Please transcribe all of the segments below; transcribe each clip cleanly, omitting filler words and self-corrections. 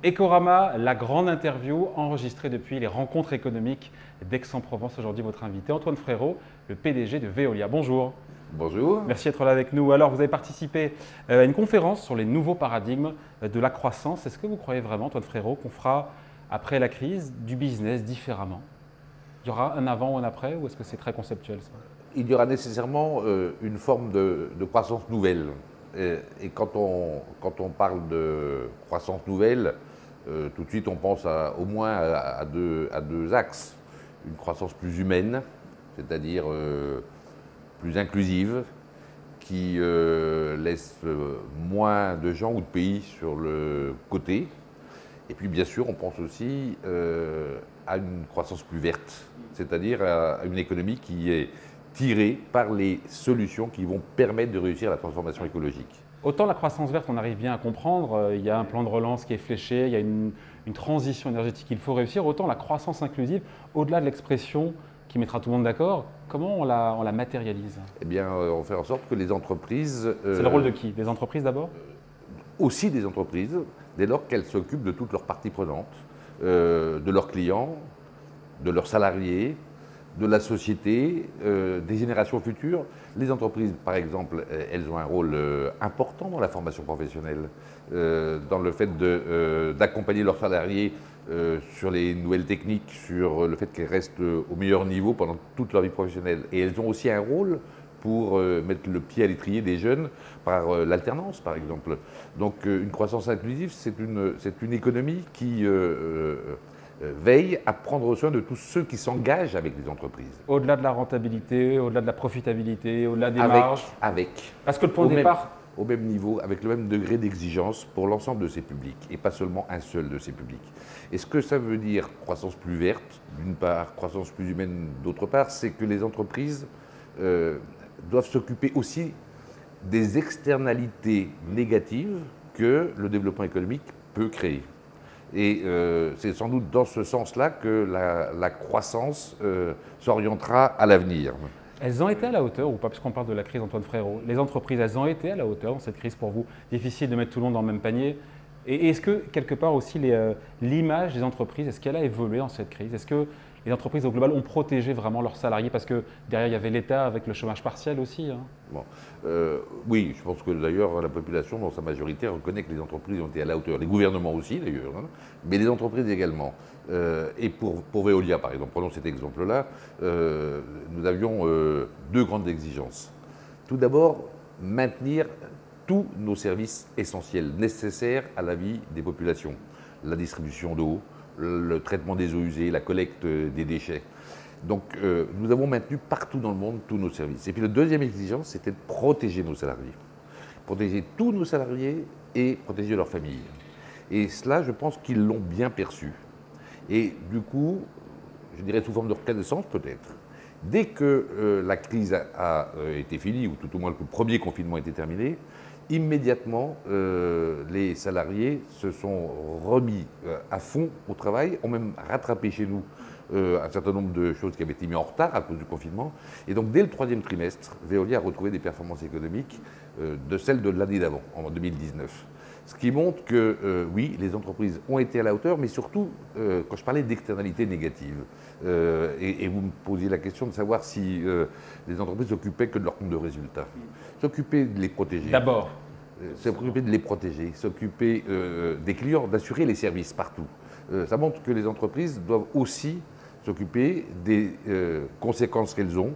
Ecorama, la grande interview enregistrée depuis les rencontres économiques d'Aix-en-Provence. Aujourd'hui, votre invité, Antoine Frérot, le PDG de Veolia. Bonjour. Bonjour. Merci d'être là avec nous. Alors, vous avez participé à une conférence sur les nouveaux paradigmes de la croissance. Est-ce que vous croyez vraiment, Antoine Frérot, qu'on fera, après la crise, du business différemment? Il y aura un avant ou un après, ou est-ce que c'est très conceptuel, ça? Il y aura nécessairement une forme de croissance nouvelle. Et quand on parle de croissance nouvelle, tout de suite on pense au moins à deux axes. Une croissance plus humaine, c'est-à-dire plus inclusive, qui laisse moins de gens ou de pays sur le côté. Et puis bien sûr, on pense aussi à une croissance plus verte, c'est-à-dire à une économie qui est tirée par les solutions qui vont permettre de réussir la transformation écologique. Autant la croissance verte, on arrive bien à comprendre, il y a un plan de relance qui est fléché, il y a une transition énergétique qu'il faut réussir, autant la croissance inclusive, au-delà de l'expression qui mettra tout le monde d'accord, comment on la matérialise? Eh bien, on fait en sorte que les entreprises… C'est le rôle de qui? Des entreprises d'abord? Aussi des entreprises, dès lors qu'elles s'occupent de toutes leurs parties prenantes, de leurs clients, de leurs salariés, de la société, des générations futures. Les entreprises, par exemple, elles ont un rôle important dans la formation professionnelle, dans le fait d'accompagner leurs salariés sur les nouvelles techniques, sur le fait qu'elles restent au meilleur niveau pendant toute leur vie professionnelle. Et elles ont aussi un rôle pour mettre le pied à l'étrier des jeunes par l'alternance, par exemple. Donc une croissance inclusive, c'est une économie qui veille à prendre soin de tous ceux qui s'engagent avec les entreprises. Au-delà de la rentabilité, au-delà de la profitabilité, au-delà des marges. Parce que le point de départ… Au même niveau, avec le même degré d'exigence pour l'ensemble de ces publics, et pas seulement un seul de ces publics. Et ce que ça veut dire, croissance plus verte, d'une part, croissance plus humaine, d'autre part, c'est que les entreprises doivent s'occuper aussi des externalités négatives que le développement économique peut créer. Et c'est sans doute dans ce sens-là que la croissance s'orientera à l'avenir. Elles ont été à la hauteur ou pas, puisqu'on parle de la crise, Antoine Frérot? Les entreprises, elles ont été à la hauteur dans cette crise pour vous? Difficile de mettre tout le monde dans le même panier. Et est-ce que, quelque part aussi, l'image des entreprises, est-ce qu'elle a évolué dans cette crise? Est-ce que les entreprises au global ont protégé vraiment leurs salariés? Parce que derrière, il y avait l'État avec le chômage partiel aussi. Hein. Bon. Oui, je pense que d'ailleurs la population, dans sa majorité, reconnaît que les entreprises ont été à la hauteur. Les gouvernements aussi d'ailleurs, hein, mais les entreprises également. Et pour Veolia, par exemple, prenons cet exemple-là, nous avions deux grandes exigences. Tout d'abord, maintenir tous nos services essentiels, nécessaires à la vie des populations. La distribution d'eau, le traitement des eaux usées, la collecte des déchets. Donc nous avons maintenu partout dans le monde tous nos services. Et puis la deuxième exigence, c'était de protéger nos salariés. Protéger tous nos salariés et protéger leurs familles. Et cela, je pense qu'ils l'ont bien perçu. Et du coup, je dirais sous forme de reconnaissance peut-être, dès que la crise a été finie, ou tout au moins que le premier confinement était terminé, immédiatement, les salariés se sont remis à fond au travail, ont même rattrapé chez nous un certain nombre de choses qui avaient été mises en retard à cause du confinement. Et donc, dès le troisième trimestre, Veolia a retrouvé des performances économiques de celles de l'année d'avant, en 2019. Ce qui montre que, oui, les entreprises ont été à la hauteur, mais surtout, quand je parlais d'externalités négatives, et vous me posiez la question de savoir si les entreprises s'occupaient que de leur compte de résultats. S'occuper de les protéger. D'abord. S'occuper de les protéger, s'occuper des clients, d'assurer les services partout. Ça montre que les entreprises doivent aussi s'occuper des conséquences qu'elles ont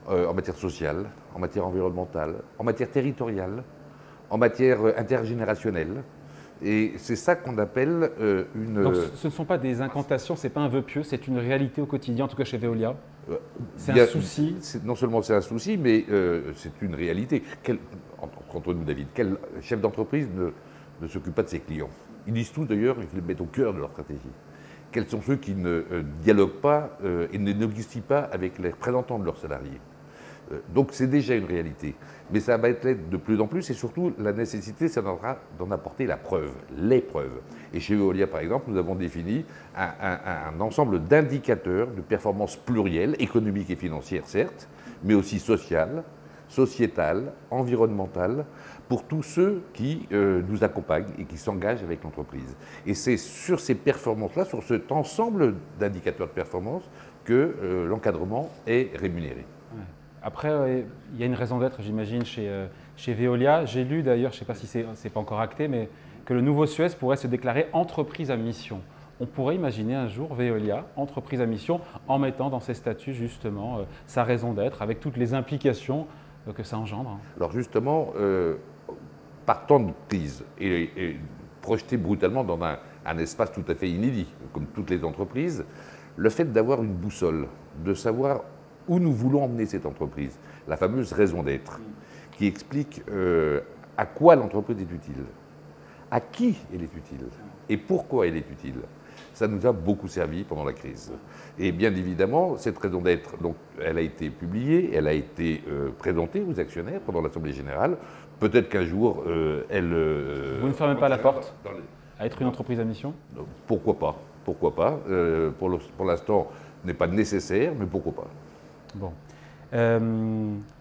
en matière sociale, en matière environnementale, en matière territoriale, en matière intergénérationnelle. Et c'est ça qu'on appelle une… Donc ce ne sont pas des incantations, ce n'est pas un vœu pieux, c'est une réalité au quotidien, en tout cas chez Veolia. C'est un souci. Non seulement c'est un souci, mais c'est une réalité. Entre nous, David, quel chef d'entreprise ne s'occupe pas de ses clients? Ils disent tous d'ailleurs qu'ils les mettent au cœur de leur stratégie. Quels sont ceux qui ne dialoguent pas et ne négocient pas avec les représentants de leurs salariés? Donc c'est déjà une réalité. Mais ça va être de plus en plus et surtout la nécessité, ça d'en apporter la preuve, les preuves. Et chez Veolia, par exemple, nous avons défini un ensemble d'indicateurs de performance plurielle, économique et financière certes, mais aussi sociale, sociétale, environnementale, pour tous ceux qui nous accompagnent et qui s'engagent avec l'entreprise. Et c'est sur ces performances-là, sur cet ensemble d'indicateurs de performance, que l'encadrement est rémunéré. Ouais. Après, il y a une raison d'être, j'imagine, chez Veolia. J'ai lu d'ailleurs, je ne sais pas si c'est pas encore acté, mais que le nouveau Suez pourrait se déclarer entreprise à mission. On pourrait imaginer un jour Veolia, entreprise à mission, en mettant dans ses statuts justement sa raison d'être, avec toutes les implications que ça engendre. Alors justement, partant de crise et projeté brutalement dans un espace tout à fait inédit, comme toutes les entreprises, le fait d'avoir une boussole, de savoir où nous voulons emmener cette entreprise, la fameuse raison d'être, qui explique à quoi l'entreprise est utile, à qui elle est utile et pourquoi elle est utile. Ça nous a beaucoup servi pendant la crise. Et bien évidemment, cette raison d'être, donc, elle a été publiée, elle a été présentée aux actionnaires pendant l'Assemblée générale. Peut-être qu'un jour, elle... Vous ne fermez pas la porte à être une entreprise à mission? Pourquoi pas? Pourquoi pas? Pour l'instant, ce n'est pas nécessaire, mais pourquoi pas? Bon.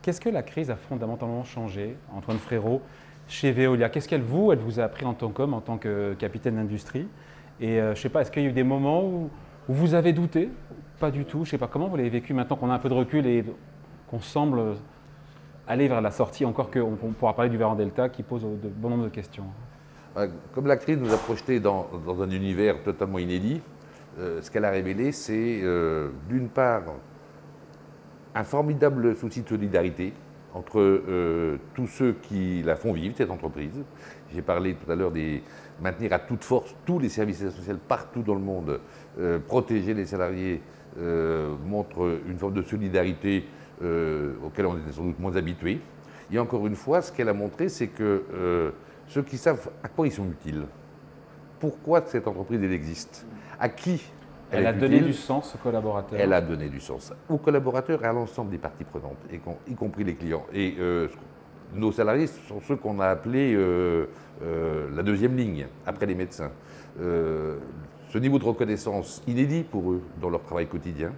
Qu'est-ce que la crise a fondamentalement changé, Antoine Frérot, chez Veolia? Qu'est-ce qu'elle vous a appris en tant qu'homme, en tant que capitaine d'industrie? Et je ne sais pas, est-ce qu'il y a eu des moments où vous avez douté? Pas du tout. Je ne sais pas, comment vous l'avez vécu maintenant qu'on a un peu de recul et qu'on semble aller vers la sortie, encore qu'on pourra parler du variant Delta qui pose de bon nombre de questions. Comme la crise nous a projetés dans un univers totalement inédit, ce qu'elle a révélé, c'est d'une part un formidable souci de solidarité entre tous ceux qui la font vivre, cette entreprise. J'ai parlé tout à l'heure des maintenir à toute force tous les services essentiels partout dans le monde, protéger les salariés, montre une forme de solidarité auquel on était sans doute moins habitués. Et encore une fois, ce qu'elle a montré, c'est que ceux qui savent à quoi ils sont utiles, pourquoi cette entreprise elle existe, à qui elle a donné du sens aux collaborateurs. Elle a donné du sens aux collaborateurs et à l'ensemble des parties prenantes, y compris les clients. Et nos salariés sont ceux qu'on a appelés la deuxième ligne, après les médecins. Ce niveau de reconnaissance inédit pour eux dans leur travail quotidien,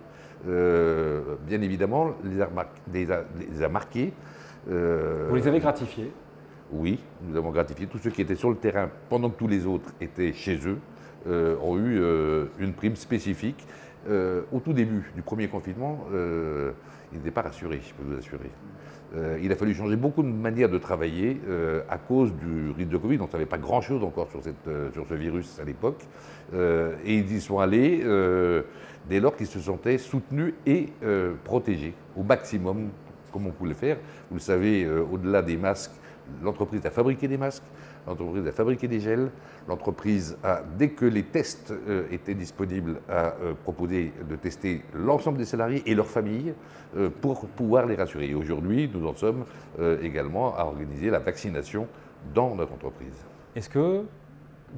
bien évidemment, les a marqués. Vous les avez gratifiés? Oui, nous avons gratifié tous ceux qui étaient sur le terrain pendant que tous les autres étaient chez eux. Ont eu une prime spécifique. Au tout début du premier confinement, ils n'étaient pas rassurés, je peux vous assurer. Il a fallu changer beaucoup de manières de travailler à cause du risque de Covid. On ne savait pas grand-chose encore sur ce virus à l'époque. Et ils y sont allés dès lors qu'ils se sentaient soutenus et protégés au maximum, comme on pouvait le faire. Vous le savez, au-delà des masques, l'entreprise a fabriqué des masques, l'entreprise a fabriqué des gels, l'entreprise a, dès que les tests étaient disponibles, a proposé de tester l'ensemble des salariés et leurs familles pour pouvoir les rassurer. Et aujourd'hui, nous en sommes également à organiser la vaccination dans notre entreprise. Est-ce que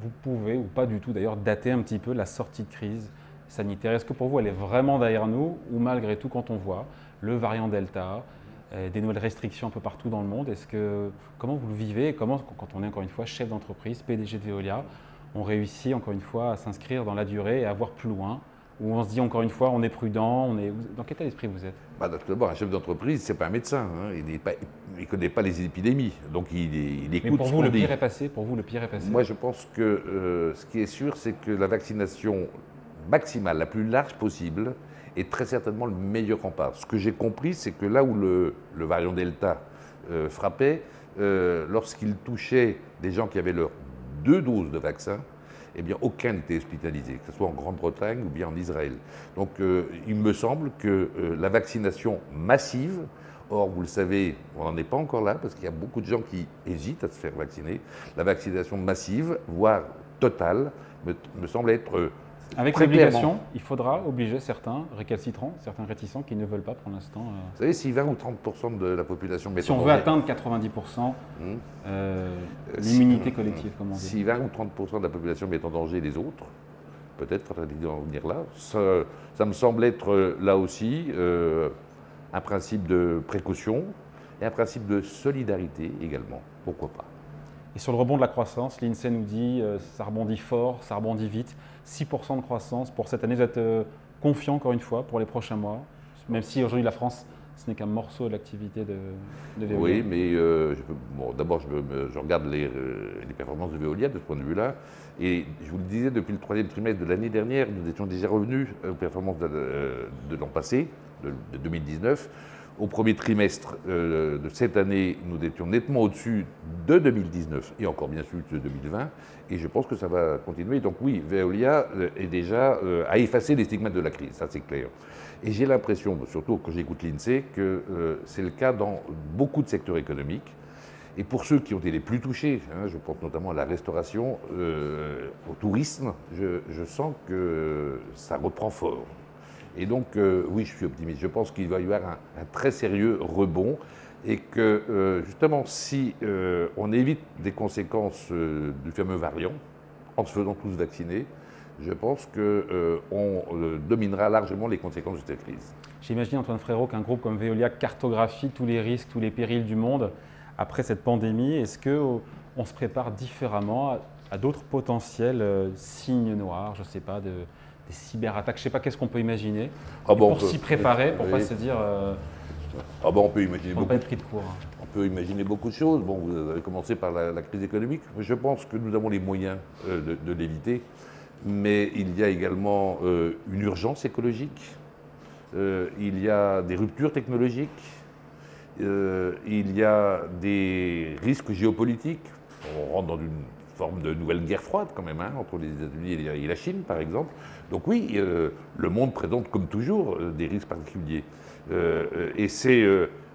vous pouvez, ou pas du tout d'ailleurs, dater un petit peu la sortie de crise sanitaire? Est-ce que pour vous, elle est vraiment derrière nous, ou malgré tout, quand on voit le variant Delta, des nouvelles restrictions un peu partout dans le monde, comment vous le vivez et comment, quand on est encore une fois chef d'entreprise, PDG de Veolia, on réussit encore une fois à s'inscrire dans la durée et à voir plus loin, où on se dit encore une fois on est prudent, dans quel état d'esprit vous êtes? D'abord, un chef d'entreprise, ce n'est pas un médecin, hein. Il ne connaît pas les épidémies, donc il écoute. Mais pour vous, le pire est passé? Moi, je pense que ce qui est sûr, c'est que la vaccination maximale, la plus large possible, est très certainement le meilleur rempart. Ce que j'ai compris, c'est que là où le variant Delta frappait, lorsqu'il touchait des gens qui avaient leurs 2 doses de vaccin, eh bien, aucun n'était hospitalisé, que ce soit en Grande-Bretagne ou bien en Israël. Donc, il me semble que la vaccination massive, or, vous le savez, on n'en est pas encore là, parce qu'il y a beaucoup de gens qui hésitent à se faire vacciner, la vaccination massive, voire totale, me semble être... Avec l'obligation, il faudra obliger certains récalcitrants, certains réticents qui ne veulent pas pour l'instant. Vous savez, si 20 ou 30% de la population met en danger... Si on veut atteindre 90%, l'immunité collective, comme on dit. Si 20 ou 30% de la population met en danger les autres, peut-être faudrait-il en venir là. Ça me semble être là aussi un principe de précaution et un principe de solidarité également. Pourquoi pas? Et sur le rebond de la croissance, l'INSEE nous dit ça rebondit fort, ça rebondit vite. 6% de croissance pour cette année. Vous êtes confiant encore une fois pour les prochains mois, même si aujourd'hui la France ce n'est qu'un morceau de l'activité de Veolia. Oui, mais bon, d'abord, je regarde les performances de Veolia de ce point de vue-là. Et je vous le disais, depuis le troisième trimestre de l'année dernière, nous étions déjà revenus aux performances de l'an passé, de 2019. Au premier trimestre de cette année, nous étions nettement au-dessus de 2019 et encore bien sûr de 2020. Et je pense que ça va continuer. Donc oui, Veolia est déjà à effacer les stigmates de la crise, ça c'est clair. Et j'ai l'impression, surtout quand j'écoute l'INSEE, que c'est le cas dans beaucoup de secteurs économiques. Et pour ceux qui ont été les plus touchés, je pense notamment à la restauration, au tourisme, je sens que ça reprend fort. Et donc, oui, je suis optimiste. Je pense qu'il va y avoir un très sérieux rebond et que, justement, si on évite des conséquences du fameux variant, en se faisant tous vacciner, je pense qu'on dominera largement les conséquences de cette crise. J'imagine, Antoine Frérot, qu'un groupe comme Veolia cartographie tous les risques, tous les périls du monde après cette pandémie. Est-ce qu'on se prépare différemment à d'autres potentiels signes noirs, je ne sais pas, des cyberattaques, je ne sais pas, qu'est-ce qu'on peut imaginer pour s'y préparer, pour ne pas se dire on peut imaginer pas être pris de court. On peut imaginer beaucoup de choses. Bon, vous avez commencé par la crise économique. Je pense que nous avons les moyens de l'éviter, mais il y a également une urgence écologique, il y a des ruptures technologiques, il y a des risques géopolitiques. On rentre dans une forme de nouvelle guerre froide quand même, entre les États-Unis et la Chine par exemple. Donc oui, le monde présente comme toujours des risques particuliers. Et c'est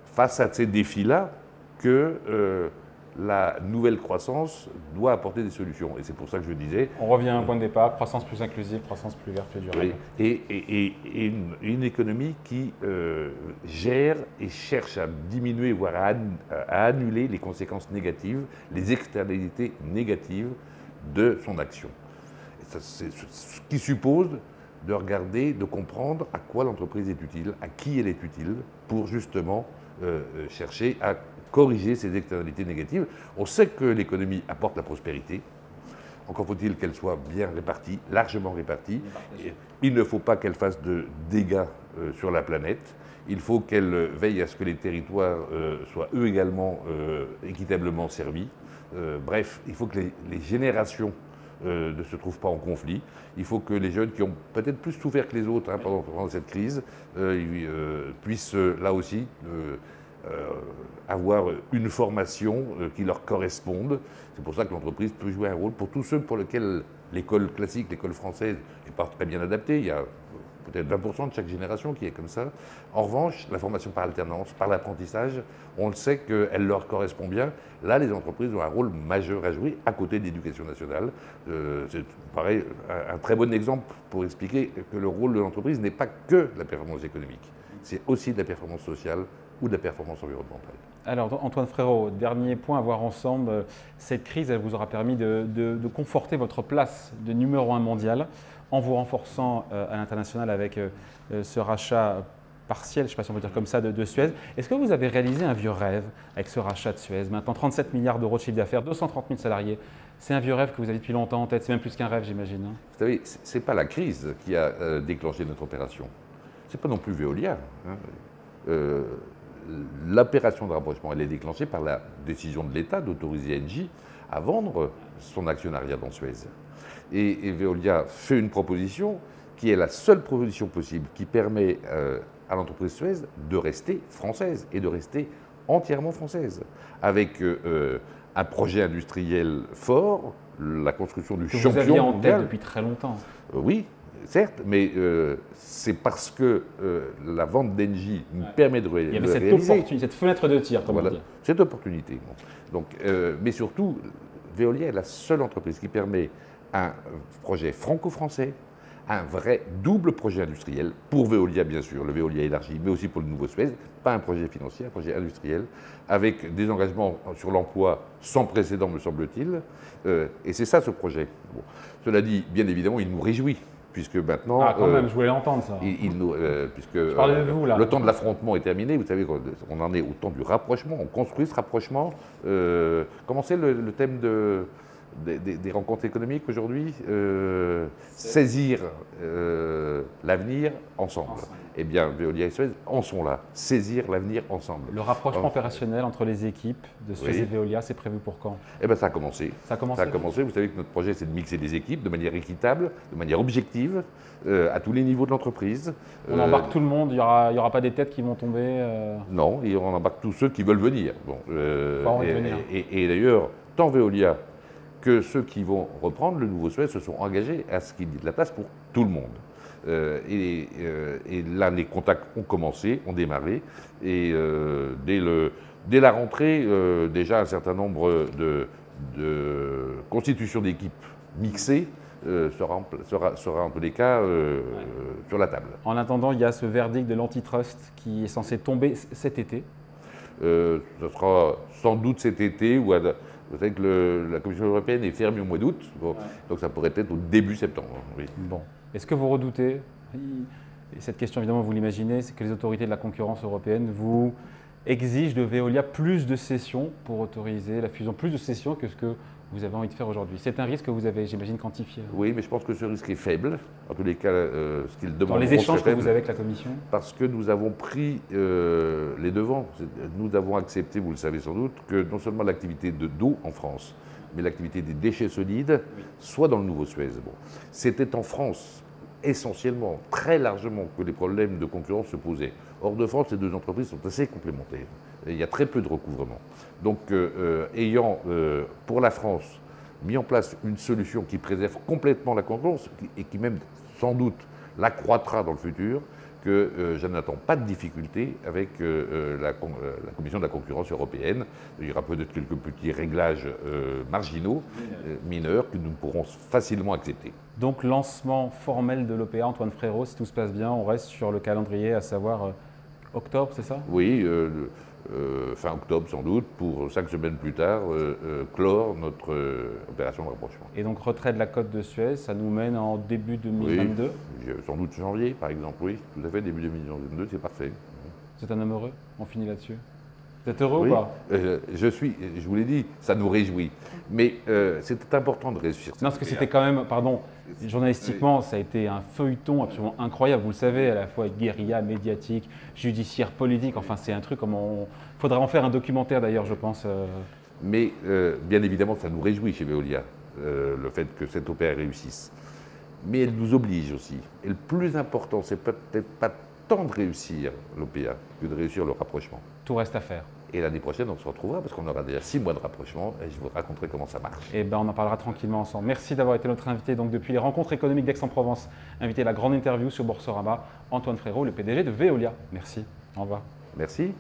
face à ces défis-là que la nouvelle croissance doit apporter des solutions. Et c'est pour ça que je disais... On revient à un point de départ, croissance plus inclusive, croissance plus verte, plus durable. Oui, et une économie qui gère et cherche à diminuer, voire à annuler les conséquences négatives, les externalités négatives de son action. C'est ce qui suppose de regarder, de comprendre à quoi l'entreprise est utile, à qui elle est utile, pour justement chercher à corriger ces externalités négatives. On sait que l'économie apporte la prospérité. Encore faut-il qu'elle soit bien répartie, largement répartie. Il ne faut pas qu'elle fasse de dégâts sur la planète. Il faut qu'elle veille à ce que les territoires soient eux également équitablement servis. Bref, il faut que les générations ne se trouvent pas en conflit. Il faut que les jeunes qui ont peut-être plus souffert que les autres pendant cette crise puissent là aussi avoir une formation qui leur corresponde. C'est pour ça que l'entreprise peut jouer un rôle pour tous ceux pour lesquels l'école classique, l'école française n'est pas très bien adaptée. Il y a peut-être 20% de chaque génération qui est comme ça. En revanche, la formation par alternance, par l'apprentissage, on le sait qu'elle leur correspond bien. Là, les entreprises ont un rôle majeur à jouer à côté de l'éducation nationale. C'est pareil, un très bon exemple pour expliquer que le rôle de l'entreprise n'est pas que la performance économique. C'est aussi de la performance sociale ou de la performance environnementale. Alors Antoine Frérot, dernier point à voir ensemble, cette crise elle vous aura permis de conforter votre place de numéro 1 mondial en vous renforçant à l'international avec ce rachat partiel, je ne sais pas si on peut dire comme ça, de Suez. Est-ce que vous avez réalisé un vieux rêve avec ce rachat de Suez? Maintenant 37 milliards d'euros de chiffre d'affaires, 230 000 salariés, c'est un vieux rêve que vous avez depuis longtemps en tête, c'est même plus qu'un rêve j'imagine. Vous savez, ce n'est pas la crise qui a déclenché notre opération, ce n'est pas non plus Veolia. L'opération de rapprochement, elle est déclenchée par la décision de l'État d'autoriser Engie à vendre son actionnariat dans Suez. Et Veolia fait une proposition qui est la seule proposition possible qui permet à l'entreprise Suez de rester française et de rester entièrement française, avec un projet industriel fort, la construction du champion mondial. Vous aviez en tête depuis très longtemps. Oui. Certes, mais c'est parce que la vente d'Engie nous permet de réaliser... Il y avait cette fenêtre de tir, comme on dit. Cette opportunité. Donc, mais surtout, Veolia est la seule entreprise qui permet un projet franco-français, un vrai double projet industriel, pour Veolia bien sûr, le Veolia élargi, mais aussi pour le nouveau Suez, pas un projet financier, un projet industriel, avec des engagements sur l'emploi sans précédent, me semble-t-il. Et c'est ça ce projet. Bon. Cela dit, bien évidemment, il nous réjouit. Puisque maintenant... Ah, quand même, je voulais l'entendre, ça. Puisque le temps de l'affrontement est terminé, vous savez, on en est au temps du rapprochement, on construit ce rapprochement. Comment c'est le thème des rencontres économiques aujourd'hui, saisir l'avenir ensemble. Eh bien, Veolia et Suez en sont là, saisir l'avenir ensemble. Le rapprochement opérationnel entre les équipes de Suez et Veolia, c'est prévu pour quand? Eh bien, ça a commencé. Ça a commencé. Ça a commencé. Vous savez que notre projet, c'est de mixer des équipes de manière équitable, de manière objective, à tous les niveaux de l'entreprise. On embarque tout le monde, il n'y aura pas des têtes qui vont tomber Non, et on embarque tous ceux qui veulent venir. Bon, venir. Et d'ailleurs, tant Veolia que ceux qui vont reprendre le nouveau Suez se sont engagés à ce qu'il y ait de la place pour tout le monde. Et là, les contacts ont commencé, ont démarré, et dès la rentrée, déjà un certain nombre de constitutions d'équipes mixées sera en tous les cas sur la table. En attendant, il y a ce verdict de l'antitrust qui est censé tomber cet été. Ce sera sans doute cet été, ou vous savez que la Commission européenne est fermée au mois d'août, bon, donc ça pourrait être au début septembre. Oui. Bon. Est-ce que vous redoutez, et cette question évidemment vous l'imaginez, c'est que les autorités de la concurrence européenne vous exigent de Veolia plus de cessions pour autoriser la fusion, plus de cessions que ce que vous avez envie de faire aujourd'hui? C'est un risque que vous avez, j'imagine, quantifié. Oui, mais je pense que ce risque est faible. En tous les cas, ce qu'il demande. Dans les échanges que vous avez avec la Commission? Parce que nous avons pris les devants. Nous avons accepté, vous le savez sans doute, que non seulement l'activité d'eau en France, mais l'activité des déchets solides soit dans le nouveau Suez. Bon. C'était en France, essentiellement, très largement, que les problèmes de concurrence se posaient. Hors de France, les deux entreprises sont assez complémentaires. Il y a très peu de recouvrement. Donc, ayant, pour la France, mis en place une solution qui préserve complètement la concurrence et qui même, sans doute, l'accroîtra dans le futur, que je n'attends pas de difficulté avec la Commission de la concurrence européenne. Il y aura peut-être quelques petits réglages marginaux, mineurs, que nous pourrons facilement accepter. Donc, lancement formel de l'OPA, Antoine Frérot, si tout se passe bien, on reste sur le calendrier, à savoir octobre, c'est ça? Oui, fin octobre sans doute, pour 5 semaines plus tard, clore notre opération de rapprochement. Et donc retrait de la cote de Suez, ça nous mène en début 2022? Oui, sans doute janvier par exemple, oui, tout à fait, début 2022, c'est parfait. Vous êtes un homme heureux? On finit là-dessus. Vous êtes heureux oui, ou pas? je vous l'ai dit, ça nous réjouit. Mais c'était important de réussir. Non, parce que c'était quand même, pardon, journalistiquement, ça a été un feuilleton absolument incroyable. Vous le savez, à la fois guérilla, médiatique, judiciaire, politique. Enfin, c'est un truc comme il faudra en faire un documentaire d'ailleurs, je pense. Mais bien évidemment, ça nous réjouit chez Veolia, le fait que cette opéra réussisse. Mais elle nous oblige aussi. Et le plus important, c'est peut-être pas tant de réussir l'OPA que de réussir le rapprochement. Tout reste à faire. Et l'année prochaine, on se retrouvera parce qu'on aura déjà 6 mois de rapprochement et je vous raconterai comment ça marche. Et ben, on en parlera tranquillement ensemble. Merci d'avoir été notre invité donc depuis les rencontres économiques d'Aix-en-Provence. Invité à la grande interview sur Boursorama, Antoine Frérot, le PDG de Veolia. Merci. Au revoir. Merci.